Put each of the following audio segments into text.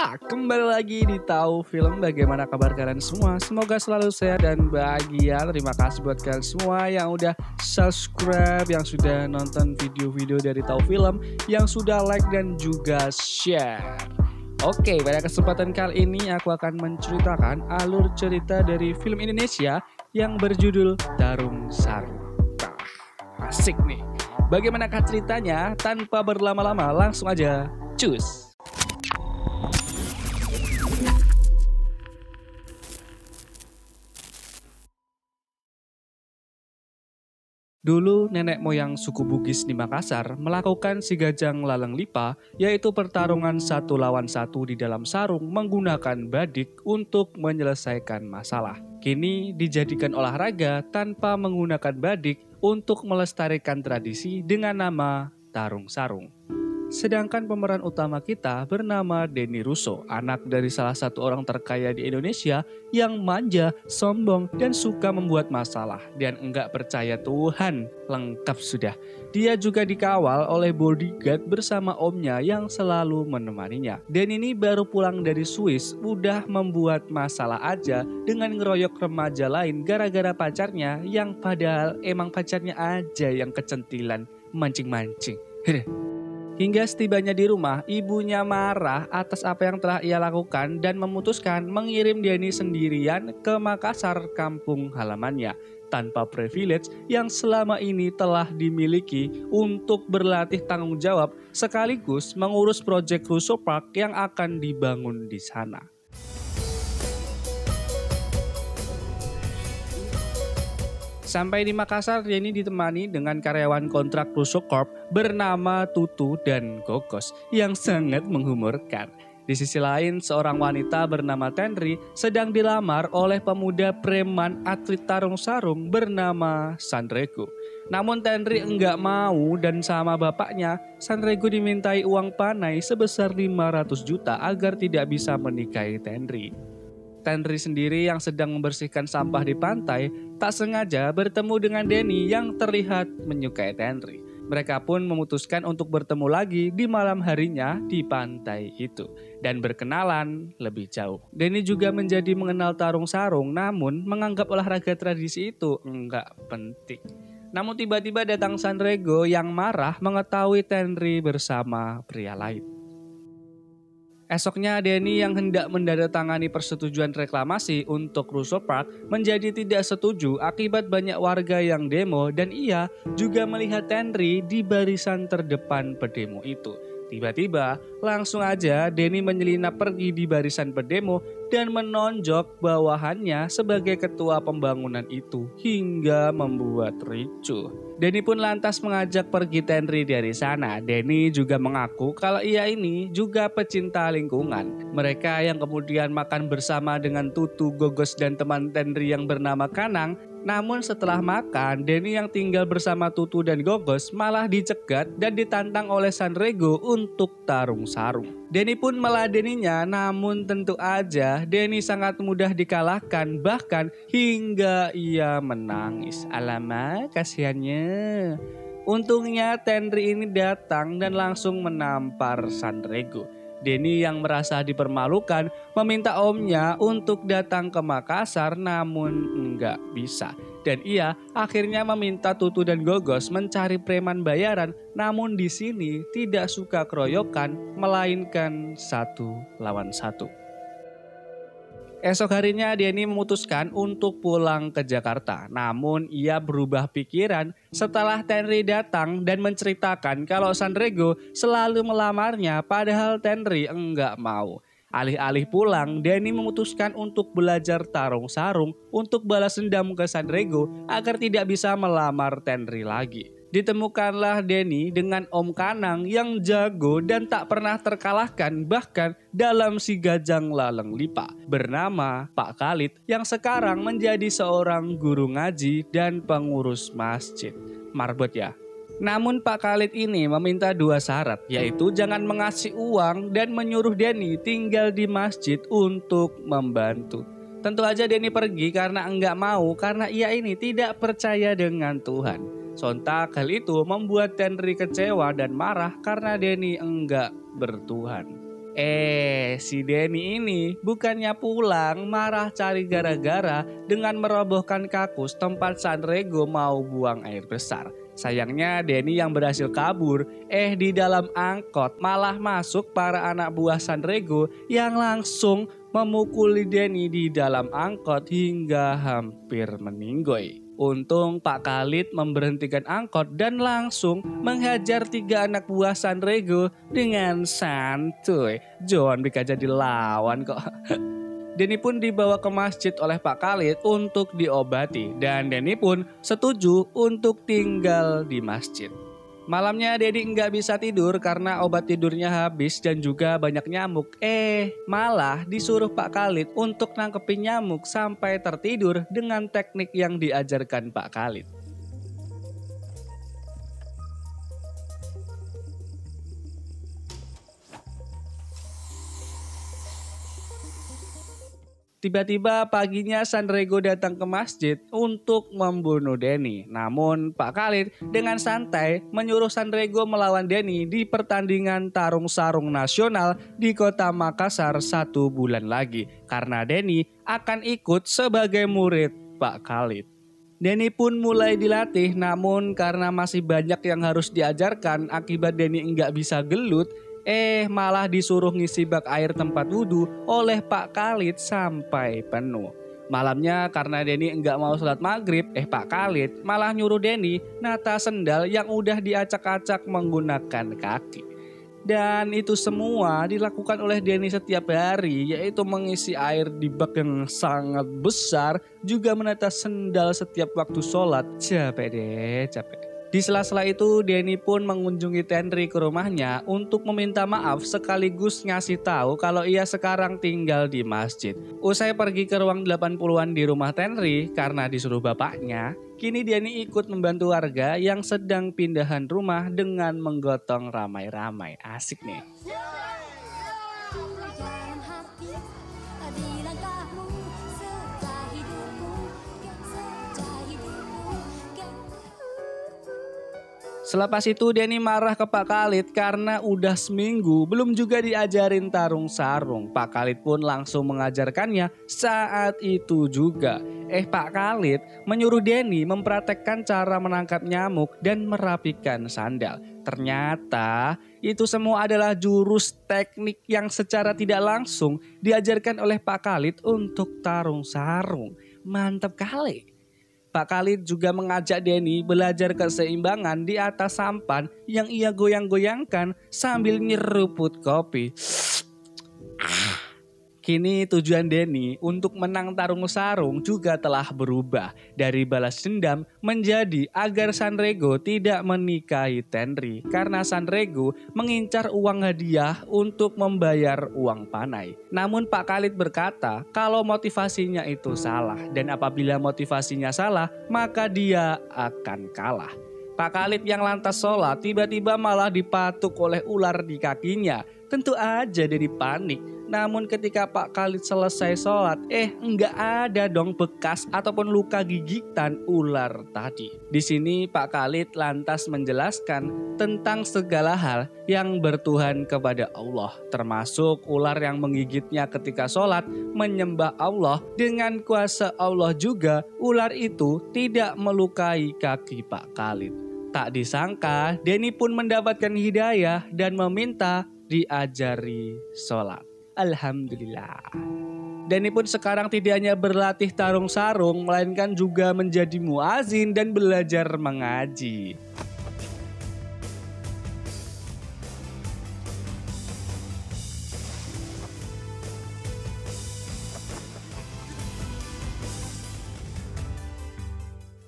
Ya, kembali lagi di Tahu Film. Bagaimana kabar kalian semua? Semoga selalu sehat dan bahagia. Terima kasih buat kalian semua yang udah subscribe, yang sudah nonton video-video dari Tahu Film, yang sudah like dan juga share. Oke, pada kesempatan kali ini aku akan menceritakan alur cerita dari film Indonesia yang berjudul Tarung Sarung. Nah, asik nih. Bagaimanakah ceritanya? Tanpa berlama-lama, langsung aja cus. Dulu nenek moyang suku Bugis di Makassar melakukan sigajang laleng lipa, yaitu pertarungan satu lawan satu di dalam sarung menggunakan badik untuk menyelesaikan masalah. Kini dijadikan olahraga tanpa menggunakan badik untuk melestarikan tradisi dengan nama tarung sarung. Sedangkan pemeran utama kita bernama Denny Russo, anak dari salah satu orang terkaya di Indonesia yang manja, sombong, dan suka membuat masalah dan enggak percaya Tuhan. Lengkap sudah. Dia juga dikawal oleh bodyguard bersama omnya yang selalu menemaninya. Dan ini baru pulang dari Swiss, udah membuat masalah aja dengan ngeroyok remaja lain gara-gara pacarnya yang padahal emang pacarnya aja yang kecentilan mancing-mancing. Hingga setibanya di rumah, ibunya marah atas apa yang telah ia lakukan dan memutuskan mengirim Denny sendirian ke Makassar, kampung halamannya, tanpa privilege yang selama ini telah dimiliki untuk berlatih tanggung jawab sekaligus mengurus proyek Russo Park yang akan dibangun di sana. Sampai di Makassar, Denny ditemani dengan karyawan kontrak Russo Corp bernama Tutu dan Gogos yang sangat menghumorkan. Di sisi lain, seorang wanita bernama Tenri sedang dilamar oleh pemuda preman atlet tarung sarung bernama Sanrego. Namun Tenri enggak mau dan sama bapaknya, Sanrego dimintai uang panai sebesar 500 juta agar tidak bisa menikahi Tenri. Tenri sendiri yang sedang membersihkan sampah di pantai tak sengaja bertemu dengan Denny yang terlihat menyukai Tenri. Mereka pun memutuskan untuk bertemu lagi di malam harinya di pantai itu dan berkenalan lebih jauh. Denny juga menjadi mengenal tarung sarung namun menganggap olahraga tradisi itu enggak penting. Namun tiba-tiba datang Sanrego yang marah mengetahui Tenri bersama pria lain. Esoknya Denny yang hendak menandatangani persetujuan reklamasi untuk Russo Park menjadi tidak setuju akibat banyak warga yang demo dan ia juga melihat Tenri di barisan terdepan pedemo itu. Tiba-tiba langsung aja Denny menyelinap pergi di barisan pedemo dan menonjok bawahannya sebagai ketua pembangunan itu hingga membuat ricuh. Denny pun lantas mengajak pergi Tenri dari sana. Denny juga mengaku kalau ia ini juga pecinta lingkungan. Mereka yang kemudian makan bersama dengan Tutu, Gogos dan teman Tenri yang bernama Kanang. Namun setelah makan, Denny yang tinggal bersama Tutu dan Gogos malah dicegat dan ditantang oleh Sanrego untuk tarung sarung. Denny pun meladeninya, namun tentu aja Denny sangat mudah dikalahkan, bahkan hingga ia menangis. Alamak, kasihannya. Untungnya Tenri ini datang dan langsung menampar Sanrego. Denny yang merasa dipermalukan meminta omnya untuk datang ke Makassar namun enggak bisa. Dan ia akhirnya meminta Tutu dan Gogos mencari preman bayaran namun di sini tidak suka keroyokan melainkan satu lawan satu. Esok harinya Denny memutuskan untuk pulang ke Jakarta. Namun ia berubah pikiran setelah Tenri datang dan menceritakan kalau Sanrego selalu melamarnya padahal Tenri enggak mau. Alih-alih pulang, Denny memutuskan untuk belajar tarung sarung untuk balas dendam ke Sanrego agar tidak bisa melamar Tenri lagi. Ditemukanlah Denny dengan Om Kanang yang jago dan tak pernah terkalahkan bahkan dalam sigajang laleng lipa bernama Pak Khalid yang sekarang menjadi seorang guru ngaji dan pengurus masjid. Marbot ya. Namun Pak Khalid ini meminta dua syarat, yaitu jangan mengasih uang dan menyuruh Denny tinggal di masjid untuk membantu. Tentu aja Denny pergi karena enggak mau karena ia ini tidak percaya dengan Tuhan. Sontak hal itu membuat Tenri kecewa dan marah karena Denny enggak bertuhan. Si Denny ini bukannya pulang, malah cari gara-gara dengan merobohkan kakus tempat Sanrego mau buang air besar. Sayangnya Denny yang berhasil kabur, di dalam angkot malah masuk para anak buah Sanrego yang langsung memukuli Denny di dalam angkot hingga hampir meninggoy. Untung Pak Khalid memberhentikan angkot dan langsung menghajar 3 anak buah Sanrego dengan santuy. John bisa jadi lawan kok. Denny pun dibawa ke masjid oleh Pak Khalid untuk diobati dan Denny pun setuju untuk tinggal di masjid. Malamnya Denny nggak bisa tidur karena obat tidurnya habis dan juga banyak nyamuk. Malah disuruh Pak Khalid untuk nangkepin nyamuk sampai tertidur dengan teknik yang diajarkan Pak Khalid. Tiba-tiba paginya Sanrego datang ke masjid untuk membunuh Denny. Namun Pak Khalid dengan santai menyuruh Sanrego melawan Denny di pertandingan tarung sarung nasional di kota Makassar 1 bulan lagi. Karena Denny akan ikut sebagai murid Pak Khalid. Denny pun mulai dilatih, namun karena masih banyak yang harus diajarkan akibat Denny nggak bisa gelut, malah disuruh ngisi bak air tempat wudhu oleh Pak Khalid sampai penuh. Malamnya karena Denny enggak mau sholat maghrib, Pak Khalid malah nyuruh Denny nata sendal yang udah diacak-acak menggunakan kaki. Dan itu semua dilakukan oleh Denny setiap hari, yaitu mengisi air di bak yang sangat besar, juga menata sendal setiap waktu sholat. Capek. Di sela-sela itu Denny pun mengunjungi Tenri ke rumahnya untuk meminta maaf sekaligus ngasih tahu kalau ia sekarang tinggal di masjid. Usai pergi ke ruang 80-an di rumah Tenri karena disuruh bapaknya, kini Denny ikut membantu warga yang sedang pindahan rumah dengan menggotong ramai-ramai. Asik nih. Selepas itu Denny marah ke Pak Khalid karena udah seminggu belum juga diajarin tarung sarung. Pak Khalid pun langsung mengajarkannya saat itu juga. Pak Khalid menyuruh Denny mempraktekkan cara menangkap nyamuk dan merapikan sandal. Ternyata itu semua adalah jurus teknik yang secara tidak langsung diajarkan oleh Pak Khalid untuk tarung sarung. Mantap kali. Pak Khalid juga mengajak Denny belajar keseimbangan di atas sampan yang ia goyang-goyangkan sambil nyeruput kopi. Kini tujuan Denny untuk menang tarung sarung juga telah berubah dari balas dendam menjadi agar Sanrego tidak menikahi Tenri karena Sanrego mengincar uang hadiah untuk membayar uang panai. Namun Pak Khalid berkata kalau motivasinya itu salah dan apabila motivasinya salah maka dia akan kalah. Pak Khalid yang lantas sholat tiba-tiba malah dipatuk oleh ular di kakinya. Tentu aja Denny panik. Namun ketika Pak Khalid selesai sholat, enggak ada dong bekas ataupun luka gigitan ular tadi. Di sini Pak Khalid lantas menjelaskan tentang segala hal yang bertuhan kepada Allah. Termasuk ular yang menggigitnya ketika sholat, menyembah Allah. Dengan kuasa Allah juga ular itu tidak melukai kaki Pak Khalid. Tak disangka Denny pun mendapatkan hidayah dan meminta diajari sholat. Alhamdulillah. Denny pun sekarang tidak hanya berlatih tarung sarung, melainkan juga menjadi muazin dan belajar mengaji.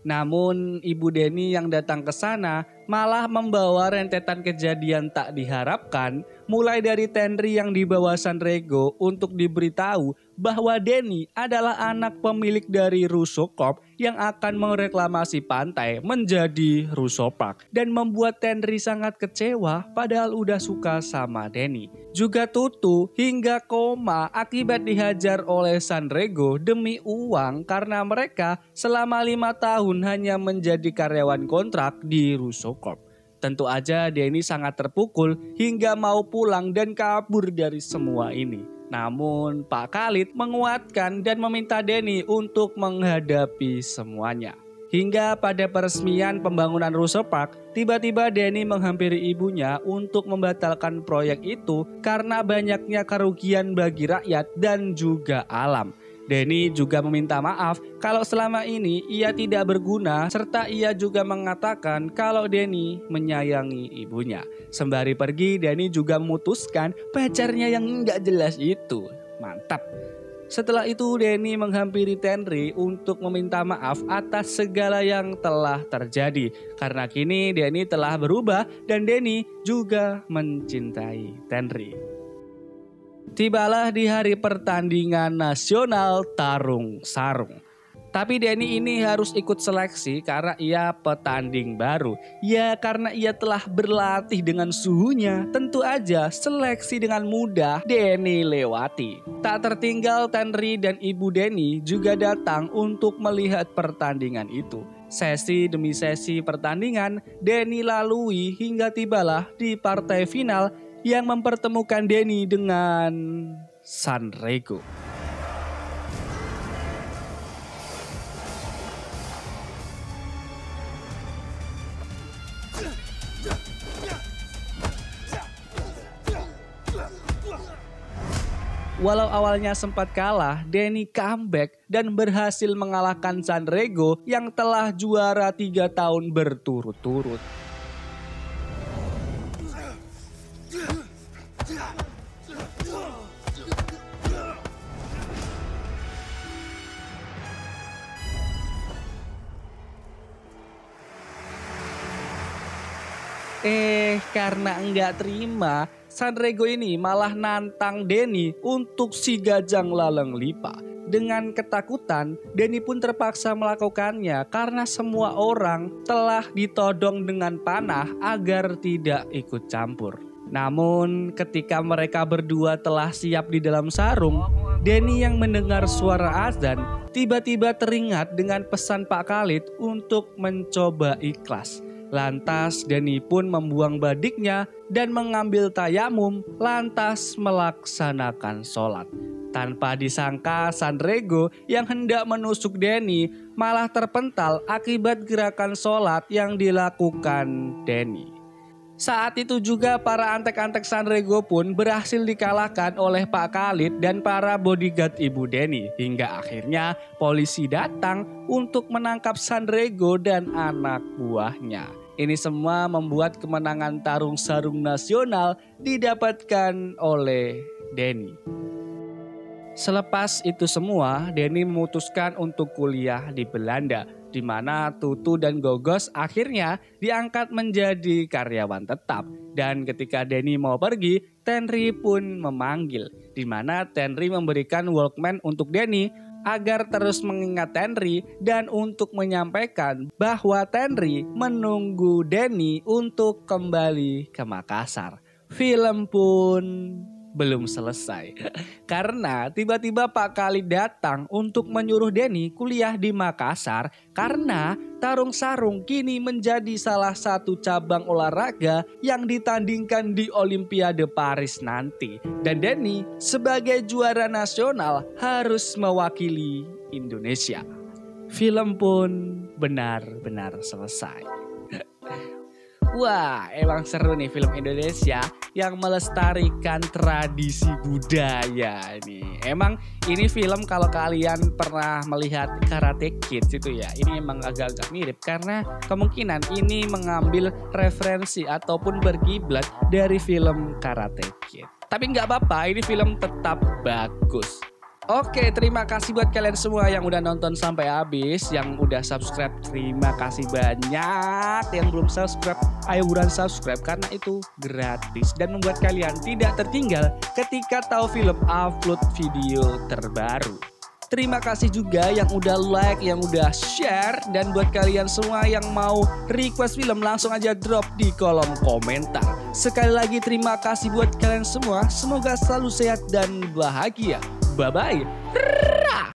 Namun ibu Denny yang datang ke sana malah membawa rentetan kejadian tak diharapkan, mulai dari Tenri yang dibawa Sanrego untuk diberitahu bahwa Denny adalah anak pemilik dari Russo Corp yang akan mereklamasi pantai menjadi Russo Park dan membuat Tenri sangat kecewa padahal udah suka sama Denny. Juga Tutu hingga koma akibat dihajar oleh Sanrego demi uang karena mereka selama 5 tahun hanya menjadi karyawan kontrak di Russo Corp. Tentu aja Denny sangat terpukul hingga mau pulang dan kabur dari semua ini. Namun Pak Khalid menguatkan dan meminta Denny untuk menghadapi semuanya. Hingga pada peresmian pembangunan Russo Park, tiba-tiba Denny menghampiri ibunya untuk membatalkan proyek itu karena banyaknya kerugian bagi rakyat dan juga alam. Denny juga meminta maaf kalau selama ini ia tidak berguna serta ia juga mengatakan kalau Denny menyayangi ibunya. Sembari pergi, Denny juga memutuskan pacarnya yang nggak jelas itu. Mantap. Setelah itu Denny menghampiri Tenri untuk meminta maaf atas segala yang telah terjadi. Karena kini Denny telah berubah dan Denny juga mencintai Tenri. Tibalah di hari pertandingan nasional tarung sarung. Tapi Denny ini harus ikut seleksi karena ia petanding baru. Ya karena ia telah berlatih dengan suhunya. Tentu aja seleksi dengan mudah Denny lewati. Tak tertinggal Tenri dan ibu Denny juga datang untuk melihat pertandingan itu. Sesi demi sesi pertandingan Denny lalui hingga tibalah di partai final yang mempertemukan Denny dengan Sanrego. Walau awalnya sempat kalah, Denny comeback dan berhasil mengalahkan Sanrego yang telah juara 3 tahun berturut-turut. Karena enggak terima, Sanrego ini malah nantang Denny untuk si Gajang Laleng Lipa. Dengan ketakutan, Denny pun terpaksa melakukannya karena semua orang telah ditodong dengan panah agar tidak ikut campur. Namun ketika mereka berdua telah siap di dalam sarung, Denny yang mendengar suara azan tiba-tiba teringat dengan pesan Pak Khalid untuk mencoba ikhlas. Lantas Denny pun membuang badiknya dan mengambil tayamum lantas melaksanakan sholat. Tanpa disangka Sanrego yang hendak menusuk Denny malah terpental akibat gerakan sholat yang dilakukan Denny. Saat itu juga para antek-antek Sanrego pun berhasil dikalahkan oleh Pak Khalid dan para bodyguard ibu Denny. Hingga akhirnya polisi datang untuk menangkap Sanrego dan anak buahnya. Ini semua membuat kemenangan tarung sarung nasional didapatkan oleh Denny. Selepas itu semua, Denny memutuskan untuk kuliah di Belanda, di mana Tutu dan Gogos akhirnya diangkat menjadi karyawan tetap. Dan ketika Denny mau pergi, Tenri pun memanggil, di mana Tenri memberikan Walkman untuk Denny agar terus mengingat Tenri dan untuk menyampaikan bahwa Tenri menunggu Denny untuk kembali ke Makassar. Film pun belum selesai karena tiba-tiba Pak Khalid datang untuk menyuruh Denny kuliah di Makassar karena tarung sarung kini menjadi salah satu cabang olahraga yang ditandingkan di Olimpiade Paris nanti. Dan Denny sebagai juara nasional harus mewakili Indonesia. Film pun benar-benar selesai. Wah, emang seru nih film Indonesia yang melestarikan tradisi budaya nih. Emang ini film kalau kalian pernah melihat Karate Kid itu ya, ini emang agak-agak mirip karena kemungkinan ini mengambil referensi ataupun berkiblat dari film Karate Kid. Tapi nggak apa-apa, ini film tetap bagus. Oke, terima kasih buat kalian semua yang udah nonton sampai habis. Yang udah subscribe, terima kasih banyak. Yang belum subscribe, ayo buruan subscribe karena itu gratis. Dan membuat kalian tidak tertinggal ketika tahu film upload video terbaru. Terima kasih juga yang udah like, yang udah share. Dan buat kalian semua yang mau request film langsung aja drop di kolom komentar. Sekali lagi terima kasih buat kalian semua. Semoga selalu sehat dan bahagia. Bye-bye.